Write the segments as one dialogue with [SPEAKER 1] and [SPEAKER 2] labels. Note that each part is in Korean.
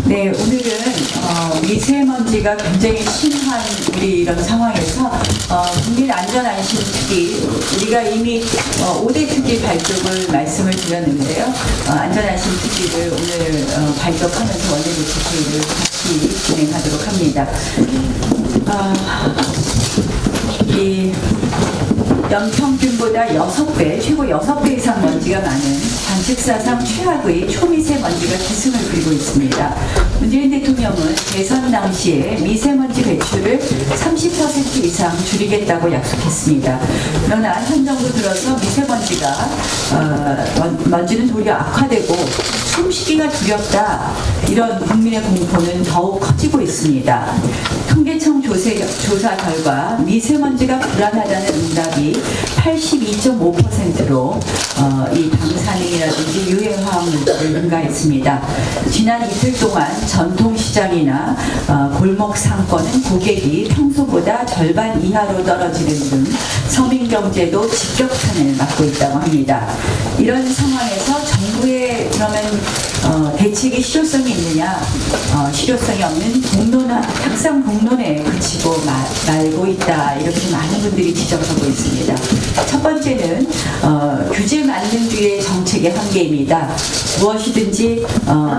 [SPEAKER 1] 네, 오늘은 미세먼지가 굉장히 심한 우리 이런 상황에서 국민 안전안심특위, 우리가 이미 5대 특위 발족을 말씀을 드렸는데요. 안전안심특위를 오늘 발족하면서 원내대책회의를 같이 진행하도록 합니다. 이 연평균보다 6배, 최고 6배 이상 먼지가 많은 관측사상 최악의 초미세먼지가 기승을 부리고 있습니다. 문재인 대통령은 대선 당시에 미세먼지 배출을 30% 이상 줄이겠다고 약속했습니다. 그러나 현 정부 들어서 미세먼지가 먼지는 도리어 악화되고 숨쉬기가 두렵다, 이런 국민의 공포는 더욱 커지고 있습니다. 통계청 조사 결과 미세먼지가 불안하다는 응답이 82.5%로 이 방사능이라든지 유해화학물질을 능가했습니다. 지난 이틀 동안 전통시장이나 골목 상권은 고객이 평소보다 절반 이하로 떨어지는 등 서민경제도 직격탄을 맞고 있다고 합니다. 이런 상황에서 정부의 그러면 대책이 실효성이 있느냐? 실효성이 없는 탁상 공론에 그치고 말고 있다, 이렇게 많은 분들이 지적하고 있습니다. 첫 번째는 규제 만능주의의 정책의 한계입니다. 무엇이든지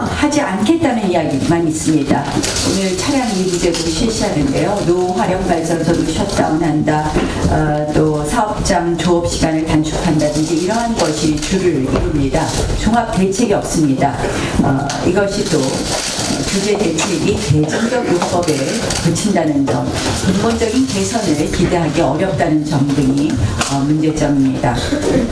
[SPEAKER 1] 하지 않겠다는 이야기만 있습니다. 오늘 차량 2부제국이 실시하는데요. 노활용 발전소도 셧다운한다, 또 사업장 조업 시간을 단축한다든지 이러한 것이 주를 이룹니다. 종합 대책이 없습니다. 이것이 또 규제 대책이 대중적 요법에 그친다는 점, 근본적인 개선을 기대하기 어렵다는 점 등이 문제점입니다.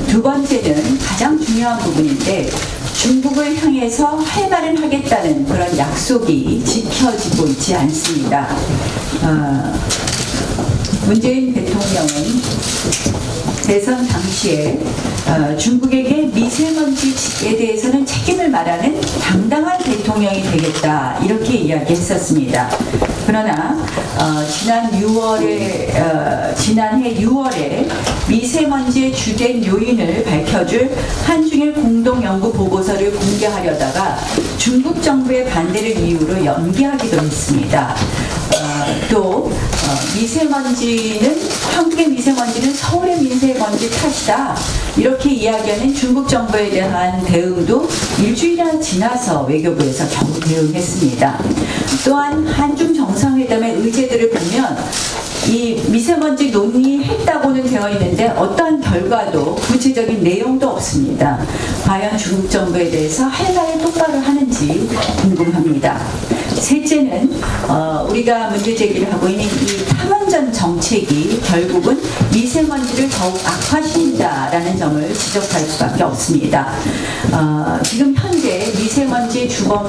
[SPEAKER 1] 두 번째는 가장 중요한 부분인데, 중국을 향해서 할 말은 하겠다는 그런 약속이 지켜지고 있지 않습니다. 문재인 대통령은 대선 당시에 중국에게 미세먼지에 대해서는 책임을 말하는 당당한 대통령이 되겠다, 이렇게 이야기했었습니다. 그러나 지난해 6월에 미세먼지의 주된 요인을 밝혀줄 한중일 공동연구 보고서를 공개하려다가 중국 정부의 반대를 이유로 연기하기도 했습니다. 또 한국의 미세먼지는 서울의 미세먼지 탓이다, 이렇게 이야기하는 중국 정부에 대한 대응도 일주일이나 지나서 외교부에서 겨우 대응했습니다. 또한 한중 정상회담의 의제들을 보면 이 미세먼지 논의했다고는 되어 있는데 어떠한 결과도 구체적인 내용도 없습니다. 과연 중국 정부에 대해서 할 말을 똑바로 하는지 궁금합니다. 셋째는 우리가 문제 제기를 하고 있는 이 탈원전 정책이 결국은 미세먼지를 더욱 악화시킨다라는 점을 지적할 수밖에 없습니다. 지금 현재 미세먼지 주범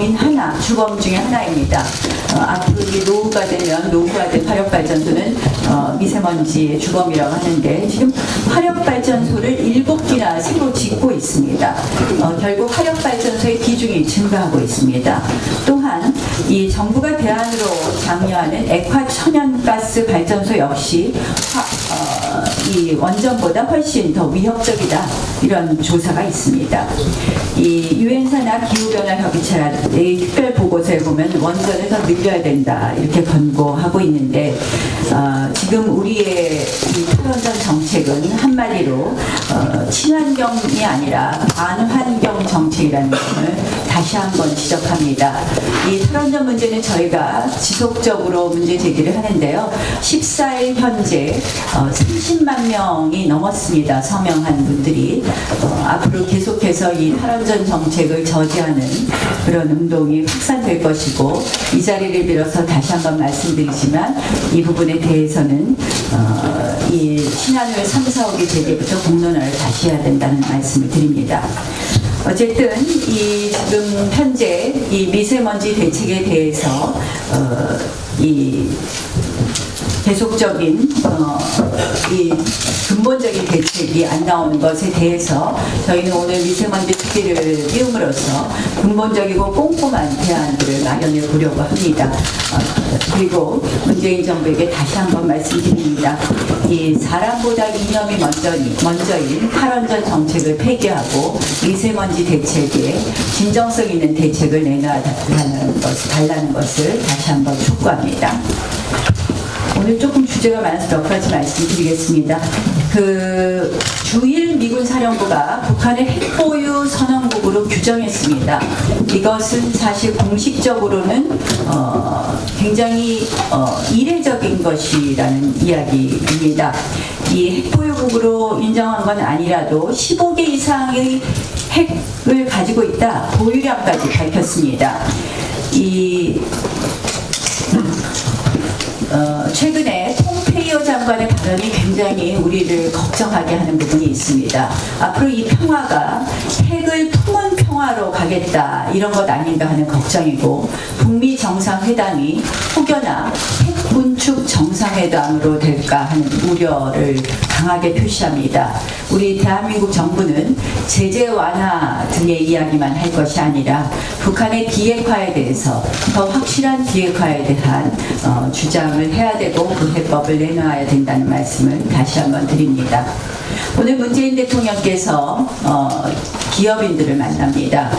[SPEAKER 1] 중에 하나입니다. 앞으로 노후화된 화력발전소는 미세먼지의 주범이라고 하는데, 지금 화력발전소를 7기나 새로 짓고 있습니다. 결국 화력발전소의 비중이 증가하고 있습니다. 또한 이 정부가 대안으로 장려하는 액화천연가스 발전소 역시 이 원전보다 훨씬 더 위협적이다, 이런 조사가 있습니다. 이 유엔사나 기후변화협의체의 특별 보고서에 보면 원전을 더 늘려야 된다, 이렇게 권고하고 있는데, 지금 우리의 이 탈원전 정책은 한마디로 친환경이 아니라 반환경 정책이라는 것을 다시 한번 지적합니다. 이 탈원전 문제는 저희가 지속적으로 문제 제기를 하는데요. 14일 현재 30만 명이 넘었습니다. 서명한 분들이. 앞으로 계속해서 이 탈원전 정책을 저지하는 그런 운동이 확산될 것이고, 이 자리를 빌어서 다시 한번 말씀드리지만 이 부분에 대해서는 이 신한울 3, 4호기 대회부터 공론화를 다시 해야 된다는 말씀을 드립니다. 어쨌든 이 지금 현재 이 미세먼지 대책에 대해서 계속적인 이 근본적인 대책이 안 나오는 것에 대해서 저희는 오늘 미세먼지 특위를 띄움으로써 근본적이고 꼼꼼한 대안들을 마련해 보려고 합니다. 그리고 문재인 정부에게 다시 한번 말씀드립니다. 이 사람보다 이념이 먼저인 탈원전 정책을 폐기하고 미세먼지 대책에 진정성 있는 대책을 달라는 것을 다시 한번 촉구합니다. 오늘 조금 주제가 많아서 몇 가지 말씀드리겠습니다. 주일 미군 사령부가 북한을 핵보유 선언국으로 규정했습니다. 이것은 사실 공식적으로는 굉장히 이례적인 것이라는 이야기입니다. 이 핵보유국으로 인정한 건 아니라도 15개 이상의 핵을 가지고 있다, 보유량까지 밝혔습니다. 최근에 폼페이오 장관의 발언이 굉장히 우리를 걱정하게 하는 부분이 있습니다. 앞으로 이 평화가 핵을 품은 평화로 가겠다, 이런 것 아닌가 하는 걱정이고, 북미 정상회담이 혹여나 핵 군축 정상회담으로 될까 하는 우려를 강하게 표시합니다. 우리 대한민국 정부는 제재 완화 등의 이야기만 할 것이 아니라 북한의 비핵화에 대해서 더 확실한 비핵화에 대한 주장을 해야 되고 그 해법을 내놔야 된다는 말씀을 다시 한번 드립니다. 오늘 문재인 대통령께서 기업인들을 만납니다.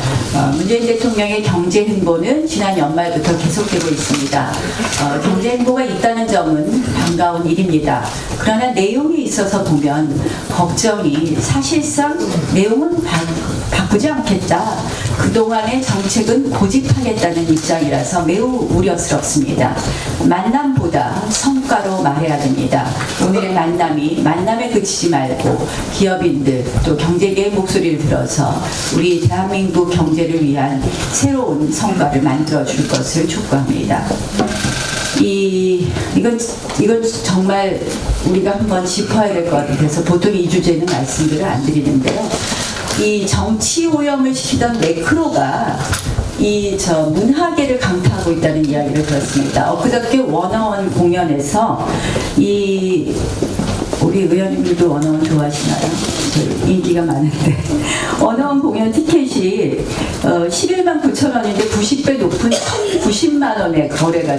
[SPEAKER 1] 문재인 대통령의 경제 행보는 지난 연말부터 계속되고 있습니다. 경제 행보가 있다는 점은 반가운 일입니다. 그러나 내용이 있어서 보면 걱정이, 사실상 내용은 바꾸지 않겠다, 그동안의 정책은 고집하겠다는 입장이라서 매우 우려스럽습니다. 만남보다 성과로 말해야 됩니다. 오늘의 만남에 그치지 말고 기업인들 또 경제계의 목소리를 들어서 우리 대한민국 경제를 위한 새로운 성과를 만들어줄 것을 촉구합니다. 이건 정말 우리가 한번 짚어야 될 것 같아서 보통 이 주제는 말씀들을 안 드리는데요. 이 정치 오염을 시키던 매크로가 문화계를 강타하고 있다는 이야기를 들었습니다. 엊그저께 워너원 공연에서 우리 의원님들도 워너원 좋아하시나요? 인기가 많은데 워너원 공연 티켓이 11만 9천 원인데 90배 높은 90만 원에 거래가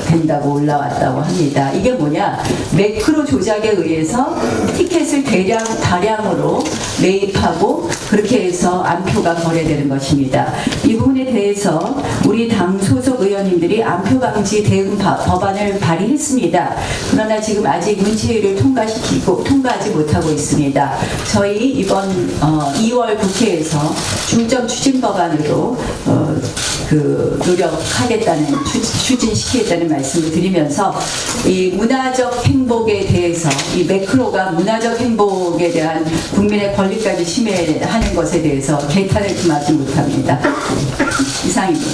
[SPEAKER 1] 된다고 올라왔다고 합니다. 이게 뭐냐? 매크로 조작에 의해서 티켓을 다량으로 매입하고 그렇게 해서 안표가 거래되는 것입니다. 이 부분에 대해서 우리 당 소속 의원님들이 안표 방지 대응 법안을 발의했습니다. 그러나 지금 아직 문체위를 통과하지 못하고 있습니다. 저희 이번 2월 국회에서 중점 추진 법안으로 노력하겠다는, 추진시키겠다는 말씀을 드리면서 이 문화적 행복에 대해서, 이 매크로가 문화적 행복에 대한 국민의 권리까지 침해하는 것에 대해서 개탄을 금하지 못합니다. 이상입니다.